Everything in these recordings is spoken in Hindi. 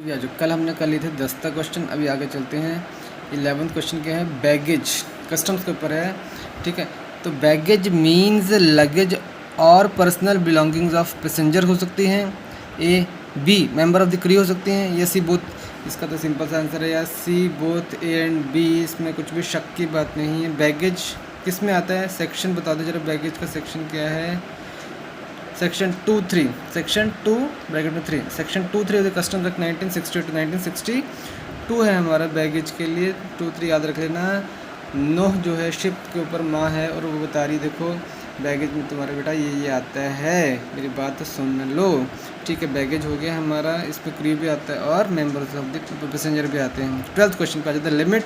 या जो कल हमने कर लिए थे 10 का क्वेश्चन, अभी आगे चलते हैं। 11th क्वेश्चन क्या है, बैगेज, कस्टम्स के ऊपर है। ठीक है, तो बैगेज मीन्स लगेज और पर्सनल बिलोंगिंग्स ऑफ पैसेंजर हो सकती हैं। A, B member of the crew हो सकते हैं, या सी बोथ। इसका तो सिंपल सा आंसर है या C both A and B, इसमें कुछ भी शक की बात नहीं है। बैगेज किस में आता है, सेक्शन बता दो जरा, बैगेज का सेक्शन क्या है। सेक्शन 2(3), सेक्शन 2 ब्रैकेट में 3, section 2(3 of the customs act 1960 to 1962 है हमारा बैगेज के लिए। 2(3) याद रख लेना। नोह जो है शिप के ऊपर माँ है, और वो बता रही देखो बैगेज में तुम्हारा बेटा ये आता है, मेरी बात तो सुन लो। ठीक है, बैगेज हो गया हमारा, इस पर क्रू भी आता है और मेंबर्स ऑफ द पैसेंजर भी आते हैं। 12th क्वेश्चन पे आ जाता है, limit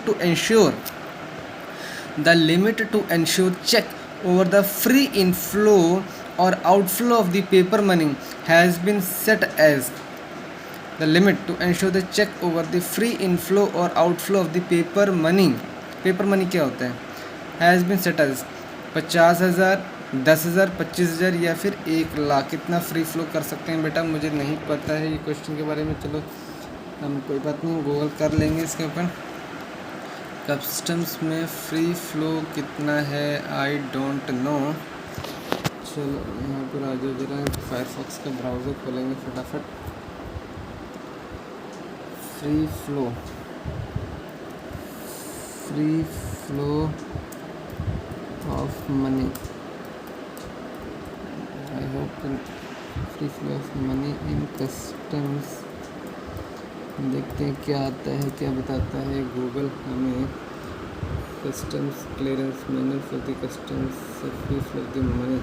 to ensure check over the free inflow or outflow of the paper money has been set as the limit to ensure the check over the free inflow or outflow of the paper money क्या होता है, has been set as 50,000, 10,000, 25,000 या फिर 1,00,000। कितना फ्री फ्लो कर सकते हैं बेटा, मुझे नहीं पता है ये क्वेश्चन के बारे में। चलो हम कोई बात नहीं, गूगल कर लेंगे इसके ऊपर। कस्टम्स में फ्री फ्लो कितना है, आई डोंट नो। चलो यहाँ पर आ जाओ जरा, फायरफॉक्स का ब्राउज़र खोलेंगे फटाफट। Free flow of money, I hope free flow of money in customs. देखते हैं क्या आता है, क्या बताता है गूगल हमें। Customs clearance manner for the customs free flow of the money.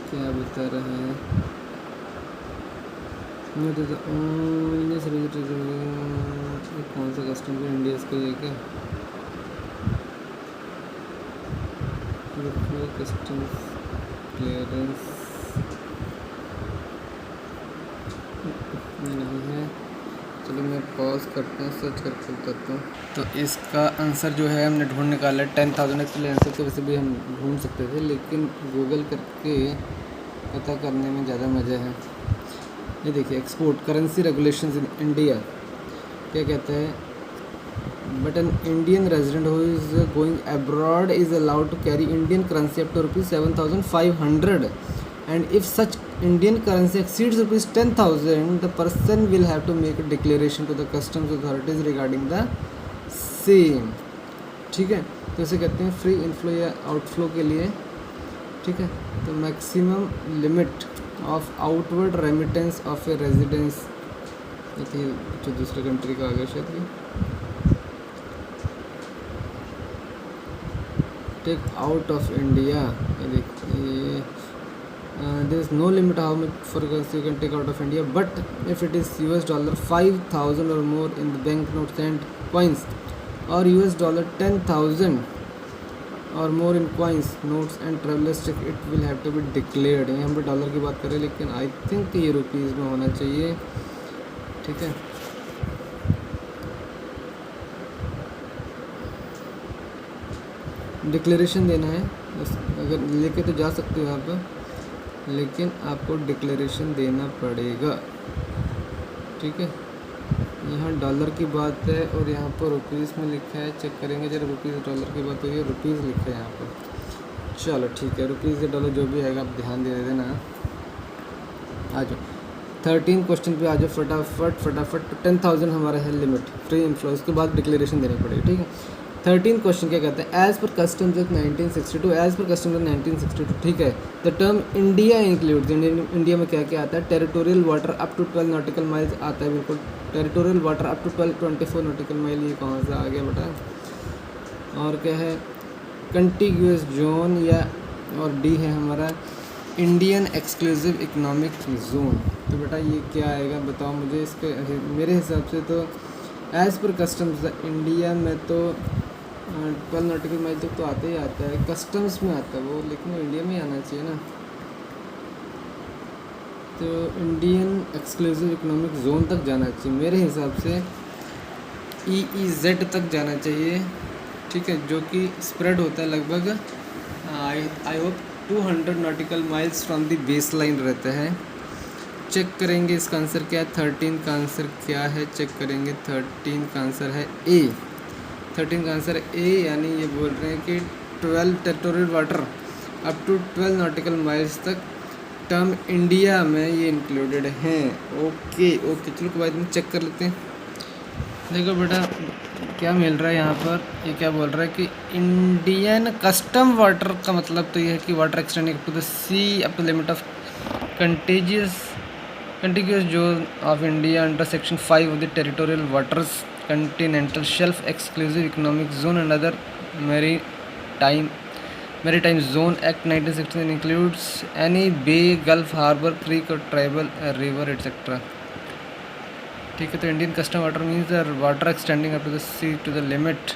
क्या बता रहा है, कौन सा कस्टम है इंडिया का, ये क्या कस्टम्स क्लियरेंस नहीं है। चलो मैं पॉज करता हूँ, सर्च करके बताता हूँ। तो इसका आंसर जो है हमने ढूंढ निकाला है 10,000। एक्चुअली आंसर तो वैसे भी हम ढूंढ सकते थे, लेकिन गूगल करके पता करने में ज़्यादा मज़ा है। ये देखिए, export currency regulations in India क्या कहता है, but an Indian resident who is going abroad is allowed to carry Indian currency up to ₹7,500 and if such Indian currency exceeds ₹10,000 the person will have to make a declaration to the customs authorities regarding the same। ठीक है, तो इसे कहते हैं फ्री इनफ्लो या आउटफ्लो के लिए। ठीक है, तो maximum limit of outward remittance of A residence, ये जो दूसरे कंट्री का आ गया शायद, टेक आउट ऑफ इंडिया। ये देखिए, there is no limit how much for currency you can take out of India, but if it is $5,000 or more in the banknotes and coins, or $10,000 or more in coins, notes and traveler's check, it will have to be declared। यहाँ हम डॉलर की बात करें, लेकिन आई थिंक ये रुपीज़ में होना चाहिए। ठीक है, डिक्लेरेशन देना है, अगर लेके तो जा सकते हो आप, लेकिन आपको डिक्लेरेशन देना पड़ेगा। ठीक है, यहाँ डॉलर की बात है और यहाँ पर रुपीज़ में लिखा है, चेक करेंगे जरा, रुपीज़ डॉलर की बात हुई है, रुपीज़ लिखा है यहाँ पर। चलो ठीक है, रुपीज़ या डॉलर जो भी आएगा आप ध्यान दे देना। आ जाओ 13 क्वेश्चन पे आ जाओ फटाफट। 10,000 हमारा है लिमिट फ्री इनफ्लो, उसके बाद डिक्लेरेशन देनी पड़ेगी। ठीक है, 13 क्वेश्चन क्या कहते हैं, as per customs act 1962, as per customs act 1962। ठीक है, the term India includes, India में क्या क्या आता है, territorial water up to 12 nautical miles आता है, बिल्कुल territorial water up to 24 nautical mile, ये कहाँ से आ गया बेटा। और क्या है, कंटिग्यूस जोन, या और डी है हमारा इंडियन एक्सक्लूसिव इकोनॉमिक जोन। तो बेटा ये क्या आएगा बताओ मुझे। इसके मेरे हिसाब से तो एज़ पर कस्टम्स इंडिया में तो 12 नॉटिकल माइल तक तो आता ही आता है, कस्टम्स में आता है वो, लेकिन वो इंडिया में ही आना चाहिए ना। तो इंडियन एक्सक्लूसिव इकोनॉमिक जोन तक जाना चाहिए मेरे हिसाब से, EEZ तक जाना चाहिए। ठीक है, जो कि स्प्रेड होता है लगभग I hope 200 nautical miles from the base line रहता है। चेक करेंगे इसका आंसर क्या है, 13 का आंसर क्या है, चेक करेंगे। 13 का आंसर है ए। 13 का आंसर ए, यानी ये बोल रहे हैं कि 12 territorial water up to 12 nautical miles तक टर्म इंडिया में ये इंक्लूडेड हैं। ओके ओके, चलो कोई बात नहीं, चेक कर लेते हैं। देखो बेटा क्या मिल रहा है यहाँ पर, ये क्या बोल रहा है कि इंडियन कस्टम वाटर का मतलब तो ये है कि water extending to the sea up to limit of contiguous zone of India under section 5 of the territorial waters continental shelf exclusive economic zone and other maritime zone act 1969 includes any bay, gulf, harbour, creek और ट्राइबल रिवर एटसेट्रा। ठीक है, तो Indian custom water means the water extending up to the sea to the limit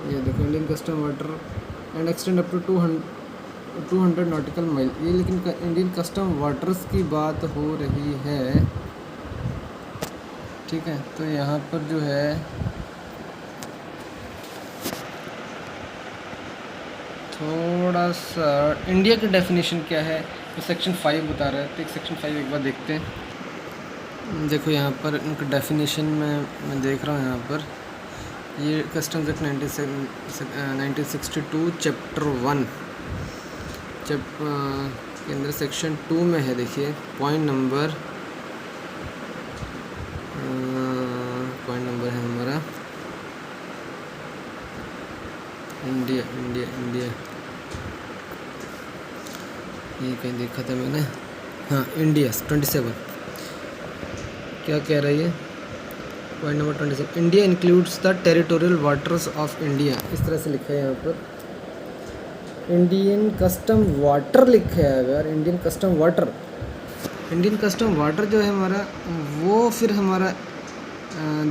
ये देखो Indian custom water and extend up to 200 nautical mile. ये लेकिन इंडियन कस्टम वाटर्स की बात हो रही है। ठीक है, तो यहाँ पर जो है थोड़ा सा इंडिया की डेफिनेशन क्या है तो सेक्शन 5 बता रहा है, तो एक सेक्शन 5 एक बार देखते हैं। देखो यहाँ पर इनका डेफिनेशन मैं देख रहा हूँ। यहाँ पर ये कस्टम्स एक्ट 1962 चैप्टर 1 के अंदर सेक्शन 2 में है। देखिए पॉइंट नंबर है हमारा इंडिया ये कहीं देखा था मैंने, हाँ इंडिया 27 क्या कह रही है, point number 27 India includes the territorial waters of India. इस तरह से लिखा है यहाँ पर, इंडियन कस्टम वाटर लिखा है। अगर इंडियन कस्टम वाटर जो है हमारा वो फिर हमारा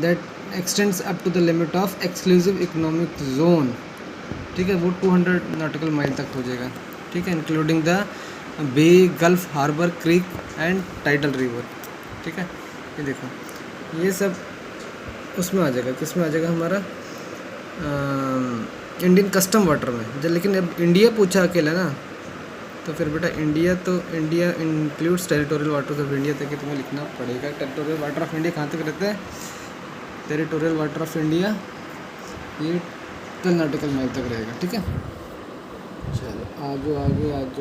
that extends up to the limit of exclusive economic zone. ठीक है, वो 200 नॉटिकल माइल तक हो जाएगा। ठीक है, including the bay, gulf, harbour, creek and tidal river. ठीक है, ये देखो ये सब उसमें आ जाएगा, किस में आ जाएगा हमारा इंडियन कस्टम वाटर में। जब लेकिन अब इंडिया पूछा अकेला ना, तो फिर बेटा India includes territorial waters of India तक तुम्हें लिखना पड़ेगा। टेरिटोरियल वाटर ऑफ इंडिया कहाँ तक रहता है, टेरिटोरियल वाटर ऑफ इंडिया ये 12 नॉटिकल माइल तक रहेगा। ठीक है, चलो आगे अब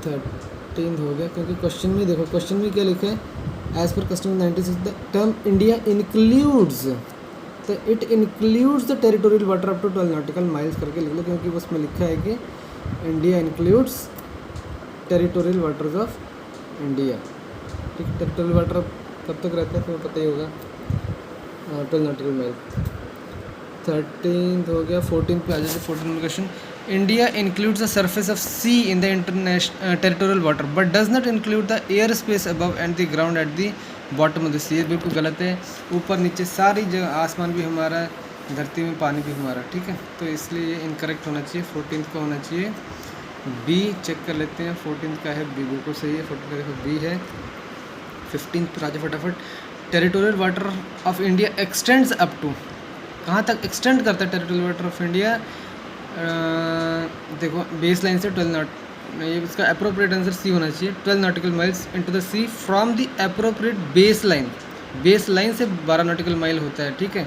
13 हो गया, क्योंकि क्वेश्चन में देखो, क्वेश्चन में क्या लिखा है, एज पर custom 96 the term India includes, तो it includes the territorial water up to 12 nautical miles करके लिख लो, क्योंकि उसमें लिखा है कि India includes territorial waters of India. ठीक है, टेरिटोरियल वाटर कब तक रहता है तुम्हें पता ही होगा, 12 नॉटिकल माइल। 13 हो गया, 14 पे आ जाए। 14 question, India includes the surface of sea in the international territorial water but does not include the air space above and the ground at the bottom of the sea. ये बिल्कुल गलत है, ऊपर नीचे सारी जगह, आसमान भी हमारा, धरती में पानी भी हमारा। ठीक है, तो इसलिए ये इनकरेक्ट होना चाहिए। 14 का होना चाहिए बी। चेक कर लेते हैं, 14 का है बी, बिल्कुल सही है, 14 का देखो बी है। 15 पर आजा फटाफट, territorial water of India extends up to, कहाँ तक एक्सटेंड करता है टेरिटोरियल वाटर ऑफ इंडिया, देखो बेस लाइन से 12 नॉट, ये इसका अप्रोप्रिएट आंसर सी होना चाहिए। 12 nautical miles into the sea from the appropriate base line से 12 नॉटिकल माइल होता है। ठीक है,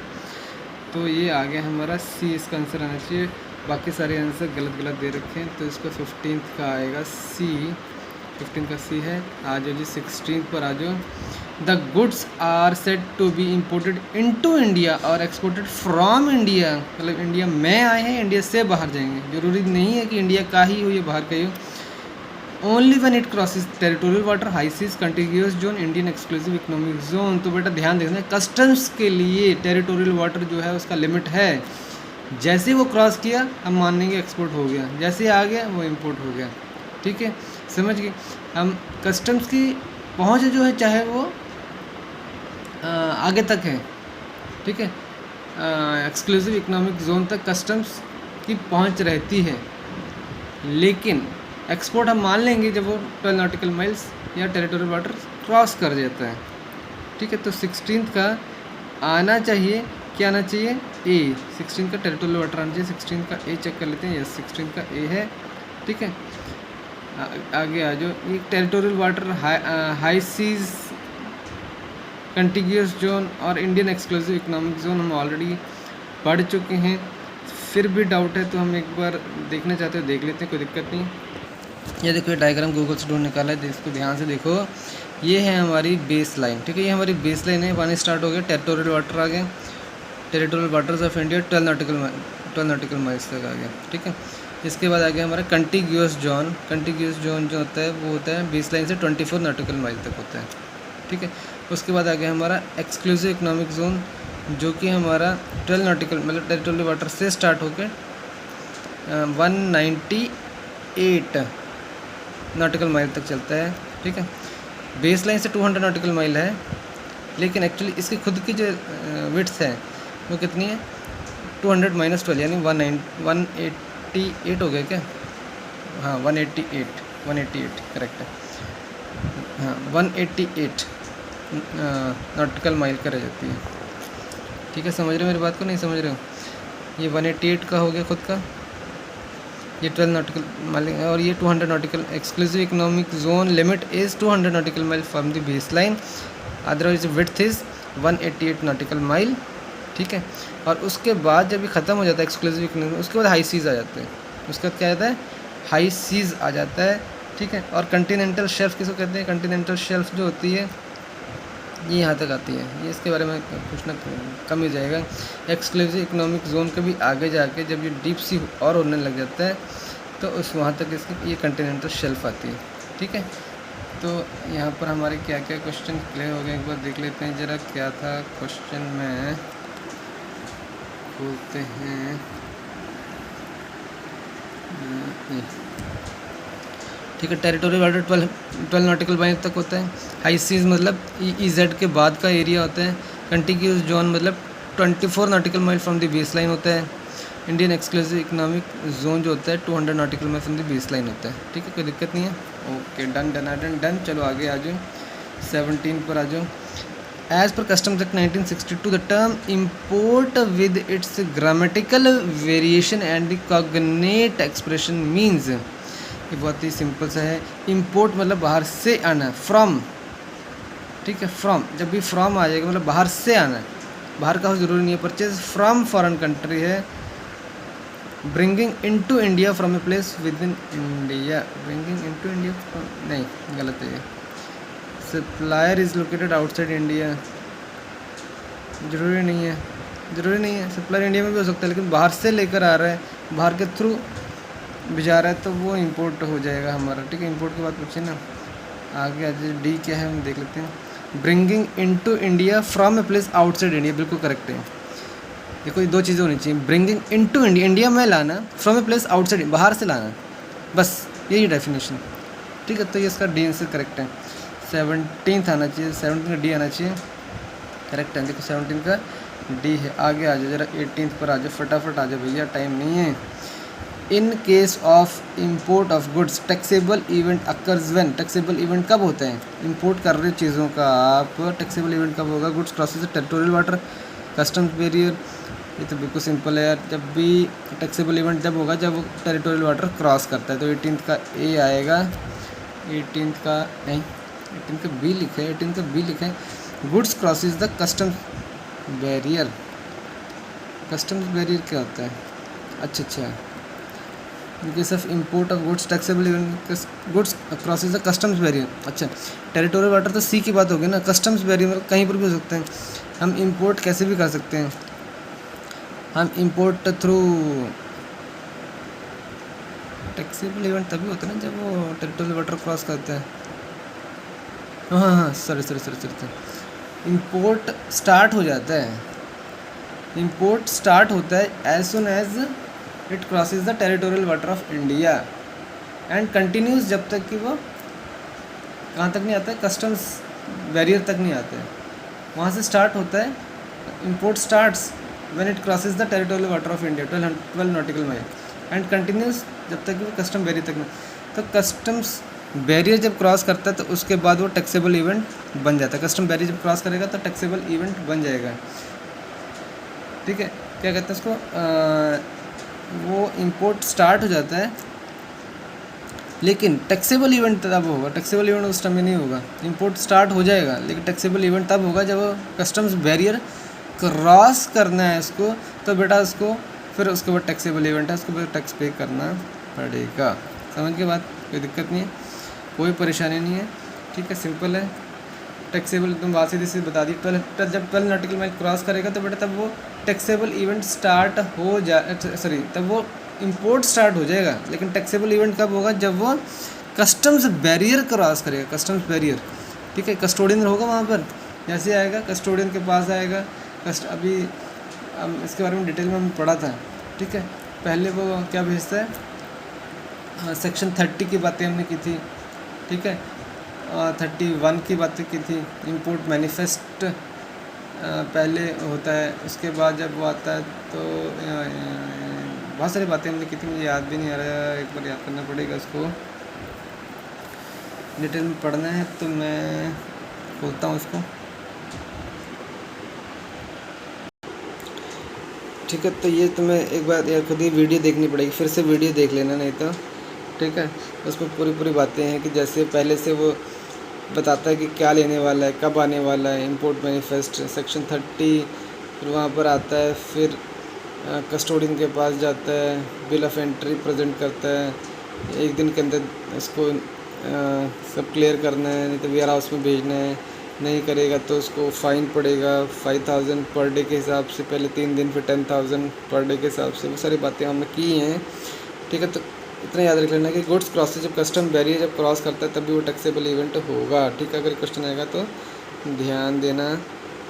तो ये आ गया हमारा सी, इसका आंसर आना चाहिए। बाकी सारे आंसर गलत दे रखे हैं, तो इसका 15 का आएगा सी, 15 का सी है। आ जाओ जी 16 पर आ जाओ, the goods are said to be imported into India और एक्सपोर्टेड फ्रॉम इंडिया, मतलब इंडिया में आए हैं, इंडिया से बाहर जाएंगे, जरूरी नहीं है कि इंडिया का ही हो या बाहर का ही हो। Only when it crosses territorial water, high seas, contiguous zone, Indian exclusive economic zone. तो बेटा ध्यान देखना, कस्टम्स के लिए टेरिटोरियल वाटर जो है उसका लिमिट है, जैसे ही वो क्रॉस किया हम मान लेंगे एक्सपोर्ट हो गया, जैसे आ गया वो इम्पोर्ट हो गया। ठीक है, समझ गए। हम कस्टम्स की पहुँच जो है चाहे वो आगे तक है, ठीक है, एक्सक्लूसिव इकोनॉमिक जोन तक कस्टम्स की पहुंच रहती है, लेकिन एक्सपोर्ट हम मान लेंगे जब वो 12 नॉटिकल माइल्स या टेरिटोरियल वाटर क्रॉस कर जाता है। ठीक है, तो 16 का आना चाहिए, क्या आना चाहिए, ए। 16 का टेरिटोरियल वाटर आना चाहिए, 16 का ए चेक कर लेते हैं, यस 16 का ए है, ठीक है। आगे आ जाओ, ये territorial water high seas contiguous zone और इंडियन एक्सक्लूसिव इकोनॉमिक जोन हम ऑलरेडी पढ़ चुके हैं। फिर भी डाउट है तो हम एक बार देखना चाहते हो देख लेते हैं, कोई दिक्कत नहीं। ये देखो, ये डायग्राम गूगल से ढूंढ निकाला है, इसको ध्यान से देखो। ये है हमारी बेस लाइन, ठीक है, ये हमारी बेस लाइन है। पानी स्टार्ट हो गया, टेरिटोरियल वाटर आ गए, territorial waters of India 12 nautical miles तक आ गया, ठीक है। इसके बाद आ गया हमारा कंटिग्यूस जोन। कंटिग्यूस जोन जो होता है वो होता है बेस लाइन से 24 नॉटिकल माइल तक होता है, ठीक है। उसके बाद आ गया हमारा एक्सक्लूसिव इकोनॉमिक जोन, जो कि हमारा 12 नॉटिकल मतलब टेरिटोरियल वाटर से स्टार्ट होकर 198 नॉटिकल माइल तक चलता है, ठीक है। बेस लाइन से 200 नॉटिकल माइल है, लेकिन एक्चुअली इसकी खुद की जो विड्थ है वो कितनी है, 200 - 12 यानी 188 हो गया क्या, हाँ 188 करेक्ट है, हाँ 188 नॉटिकल माइल का रह जाती है, ठीक है। समझ रहे हो मेरी बात को, नहीं समझ रहे हो? ये 188 का हो गया खुद का, ये 12 नॉटिकल माइल, और ये 200 nautical. Exclusive economic zone limit is 200 nautical mile from the base line, otherwise width is 188 nautical mile, ठीक है। और उसके बाद जब ये ख़त्म हो जाता है एक्सक्लूसिव इकोनॉमिक, उसके बाद हाई सीज़ आ जाते हैं, उसके बाद क्या आता है, हाई सीज़ आ जाता है, ठीक है। और कंटिनेंटल शेल्फ किसको कहते हैं, कंटिनेंटल शेल्फ जो होती है ये यहाँ तक आती है, ये इसके बारे में पूछना कम ही जाएगा। एक्सक्लूसिव इकोनॉमिक जोन के भी आगे जाके जब ये डीप सी और होने लग जाता है तो उस वहाँ तक इसकी ये कंटिनेंटल शेल्फ आती है, ठीक है। तो यहाँ पर हमारे क्या क्या क्वेश्चन क्लियर हो गए, एक बार देख लेते हैं ज़रा क्या था क्वेश्चन में, खोलते हैं। ठीक है, टेरिटोरियल वाटर 12 नॉटिकल माइल तक होता है। हाई सीज मतलब EZ के बाद का एरिया होता है। कंटिग्यूस जोन मतलब 24 nautical mile from the base line होता है। इंडियन एक्सक्लूसिव इकोनॉमिक जोन जो होता है 200 nautical mile from the base line होता है, ठीक है, कोई दिक्कत नहीं है। Okay, done done done done. चलो आगे आ जाओ, 17 पर आ जाओ। As per customs act 1962 the term import with its grammatical variation and the cognate expression means, ये बहुत ही सिंपल सा है। इम्पोर्ट मतलब बाहर से आना, फ्रॉम, ठीक है, फ्रॉम, जब भी फ्रॉम आ जाएगा मतलब बाहर से आना है, बाहर का ज़रूरी नहीं है। परचेज फ्रॉम फॉरेन कंट्री है। Bringing into India from a place with in India, bringing into India, नहीं गलत है ये। Supplier is located outside India, ज़रूरी नहीं है, ज़रूरी नहीं है। सप्लायर इंडिया में भी हो सकता है, लेकिन बाहर से लेकर आ रहा है, बाहर के थ्रू भिजा रहा है तो वो इंपोर्ट हो जाएगा हमारा, ठीक है। इंपोर्ट की बात पूछे ना, आगे आज डी क्या है हम देख लेते हैं। Bringing into India from a place outside India, बिल्कुल करेक्ट है। देखो ये दो चीज़ें होनी चाहिए, ब्रिंगिंग इनटू इंडिया, इंडिया में लाना, फ्रॉम ए प्लेस आउटसाइड, बाहर से लाना, बस यही डेफिनेशन, ठीक है। तो ये इसका डी आंसर करेक्ट है। 17 आना चाहिए, 17 का डी आना चाहिए, करेक्ट है। देखो 17 का डी है। आगे आ जाओ जरा, 18 पर आ जाओ, फटाफट आ जाओ भैया, टाइम नहीं है। इन case of import of goods taxable event occurs when, taxable event कब होता है, इंपोर्ट कर रहे चीज़ों का आप, टैक्सेबल इवेंट कब होगा, goods crosses territorial water, customs barrier, ये तो बिल्कुल सिंपल है यार। जब भी टैक्सेबल इवेंट जब होगा जब वो टेरिटोरियल वाटर क्रॉस करता है, तो 18 का ए आएगा, 18 का नहीं, 18 का बी लिखा है, 18 का बी लिखा है। Goods crosses the customs barrier, customs barrier क्या होता है, अच्छा, इन case of import of goods taxable event goods crosses the customs barrier. अच्छा, टेरिटोरियल वाटर तो सी की बात होगी ना, कस्टम्स बैरियर कहीं पर भी हो सकते हैं। हम इंपोर्ट कैसे भी कर सकते हैं, हम इंपोर्ट थ्रू टैक्सेबल इवेंट तभी होता है ना जब वो टेरिटोरियल वाटर क्रॉस करता है। हाँ, सॉरी, इंपोर्ट स्टार्ट हो जाता है, इंपोर्ट स्टार्ट होता है as soon as it crosses the territorial water of India and continues जब तक कि वो कहाँ तक नहीं आता है, कस्टम्स बैरियर तक नहीं आता है, वहाँ से स्टार्ट होता है। Import starts when it crosses the territorial water of India 12 nautical mile and continues जब तक कि वो कस्टम बैरियर तक नहीं। तो कस्टम्स बैरियर जब क्रॉस करता है तो उसके बाद वो टैक्सेबल इवेंट बन जाता है। कस्टम बैरियर जब क्रॉस करेगा तो टैक्सेबल इवेंट बन जाएगा। ठीक है, क्या कहते हैं उसको, वो इंपोर्ट स्टार्ट हो जाता है, लेकिन टैक्सेबल इवेंट तब होगा, टैक्सेबल इवेंट उस टाइम में नहीं होगा। इंपोर्ट स्टार्ट हो जाएगा लेकिन टैक्सेबल इवेंट तब होगा जब कस्टम्स बैरियर क्रॉस करना है उसको, तो बेटा उसको फिर उसके बाद टैक्सेबल इवेंट है, उसको फिर टैक्स पे करना पड़ेगा। समझ के बाद कोई दिक्कत नहीं है, कोई परेशानी नहीं है। ठीक है, सिंपल है। टैक्सेबल तुम बात सीधी सीधी बता दी, जब 12 नॉटिकल माइल क्रॉस करेगा तो बेटा तब वो टैक्सेबल इवेंट स्टार्ट हो तब वो इंपोर्ट स्टार्ट हो जाएगा। लेकिन टैक्सेबल इवेंट कब होगा, जब वो कस्टम्स बैरियर क्रॉस करेगा, कस्टम्स बैरियर। ठीक है, कस्टोडियन होगा वहाँ पर, जैसे आएगा कस्टोडियन के पास आएगा। अभी इसके बारे में डिटेल में हमने पढ़ा था। ठीक है, पहले वो क्या भेजता है, सेक्शन 30 की बातें हमने की थी। ठीक है, 31 की बातें की थी। इंपोर्ट मैनिफेस्ट पहले होता है, उसके बाद जब वो आता है तो बहुत सारी बातें हमने की थी, मुझे याद भी नहीं आ रहा, एक बार याद करना पड़ेगा उसको। डिटेल में पढ़ना है तो मैं खोलता हूँ उसको। ठीक है, तो ये तुम्हें एक बार यार खुद ही वीडियो देखनी पड़ेगी, फिर से वीडियो देख लेना नहीं तो। ठीक है, उसमें पूरी बातें हैं कि जैसे पहले से वो बताता है कि क्या लेने वाला है, कब आने वाला है, इंपोर्ट मैनिफेस्ट सेक्शन 30, फिर वहाँ पर आता है, फिर कस्टोडियन के पास जाता है, बिल ऑफ एंट्री प्रेजेंट करता है, एक दिन के अंदर उसको सब क्लियर करना है, नहीं तो वेयर हाउस में भेजना है, नहीं करेगा तो उसको फ़ाइन पड़ेगा 5000 पर डे के हिसाब से, पहले 3 दिन, फिर 10,000 पर डे के हिसाब से। वो सारी बातें हमने की हैं। ठीक है, तो इतना याद रख लेना कि गुड्स क्रॉस जब कस्टम बैरियर जब क्रॉस करता है तभी वो टैक्सेबल इवेंट होगा। ठीक है, अगर क्वेश्चन आएगा तो ध्यान देना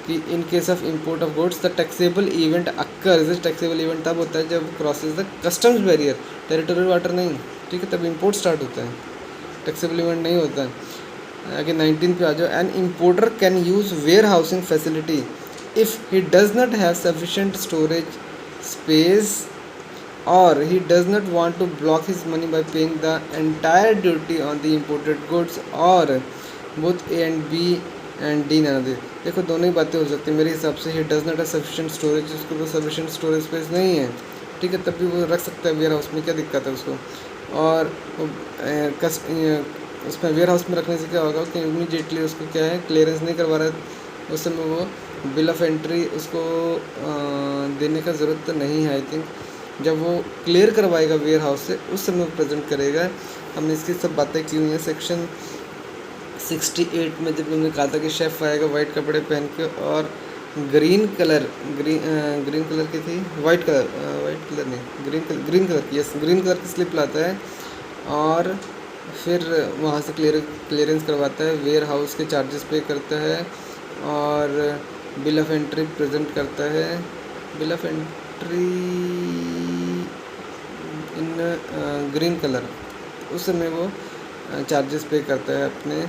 कि इन case of import of goods the taxable event occurs. Taxable event तब होता है जब crosses the customs barrier, territorial water नहीं। ठीक है, तब इंपोर्ट स्टार्ट होता है, टैक्सेबल इवेंट नहीं होता है। आगे 19 पे आ जाओ। An importer can use warehousing facility if he does not have sufficient storage space or he does not want to block his money by paying the entire duty on the imported goods or both A and B and D none of this। देखो दोनों ही बातें हो सकती हैं मेरे हिसाब से। he does not have sufficient storage, उसको तो sufficient storage space नहीं है। ठीक है, तब भी वो रख सकता है वेयर हाउस में, क्या दिक्कत है उसको। और उसमें वेयर हाउस में रखने से क्या होगा कि इमीडिएटली उसको क्या है, क्लियरेंस नहीं करवा रहा है उस समय, वो बिल ऑफ एंट्री उसको देने का ज़रूरत तो नहीं है। आई थिंक जब वो क्लियर करवाएगा वेयर हाउस से उस समय प्रेजेंट करेगा। हमने इसकी सब बातें की हुई हैं। सेक्शन 68 में जब हमने कहा था कि शेफ़ आएगा वाइट कपड़े पहन के और ग्रीन कलर की थी, वाइट कलर नहीं, ग्रीन कलर की, यस, ग्रीन कलर की स्लिप लाता है और फिर वहाँ से क्लियरेंस करवाता है, वेयर हाउस के चार्जेस पे करता है और बिल ऑफ एंट्री प्रेजेंट करता है। Bill of entry in green colour, उस समय वो चार्जेस पे करता है अपने,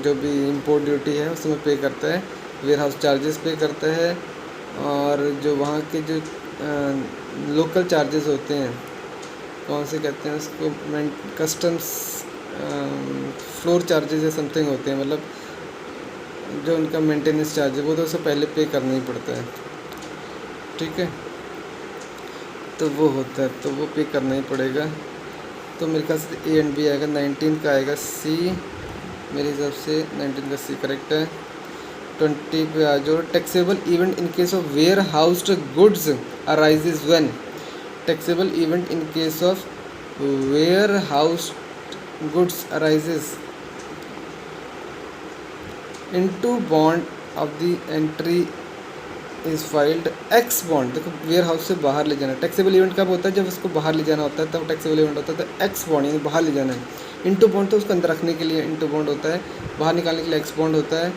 जो भी इंपोर्ट ड्यूटी है उस समय पे करता है, वेयर हाउस चार्जेस पे करता है और जो वहाँ के जो लोकल चार्जेस होते हैं, कौन से कहते हैं उसको, कस्टम्स फ्लोर चार्जेस या समथिंग होते हैं, मतलब जो उनका मेंटेनेंस चार्ज है वो तो उसे पहले पे करना ही पड़ता है। ठीक है, तो वो होता है तो वो पे करना ही पड़ेगा। तो मेरे ख्याल से ए एंड बी आएगा। 19 का आएगा सी, मेरे हिसाब से 19 का सी करेक्ट है। 20 पे आ जाओ। Taxable event in case of warehoused goods arises when. Taxable event in case of warehoused goods arises into bond of the entry is filed ex bond. देखो वेयर हाउस से बाहर ले जाना, टैक्सेबल इवेंट कब होता है, जब उसको बाहर ले जाना होता है तब टैक्सेबल इवेंट होता है। तो एक्स बॉन्ड यानी बाहर ले जाना है। इनटू बॉन्ड तो उसको अंदर रखने के लिए इनटू बॉन्ड होता है, बाहर निकालने के लिए एक्स बॉन्ड होता है।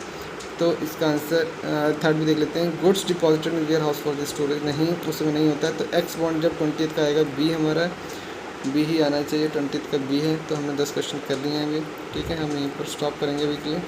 तो इसका आंसर थर्ड भी देख लेते हैं। Goods deposited in warehouse for the storage, नहीं, उसमें नहीं होता है। तो एक्स बॉन्ड जब 20th का आएगा, बी हमारा बी ही आना चाहिए। 20th का बी है। तो हमने 10 क्वेश्चन कर लिए हैं अभी। ठीक है, हम यहीं पर स्टॉप करेंगे अभी के लिए।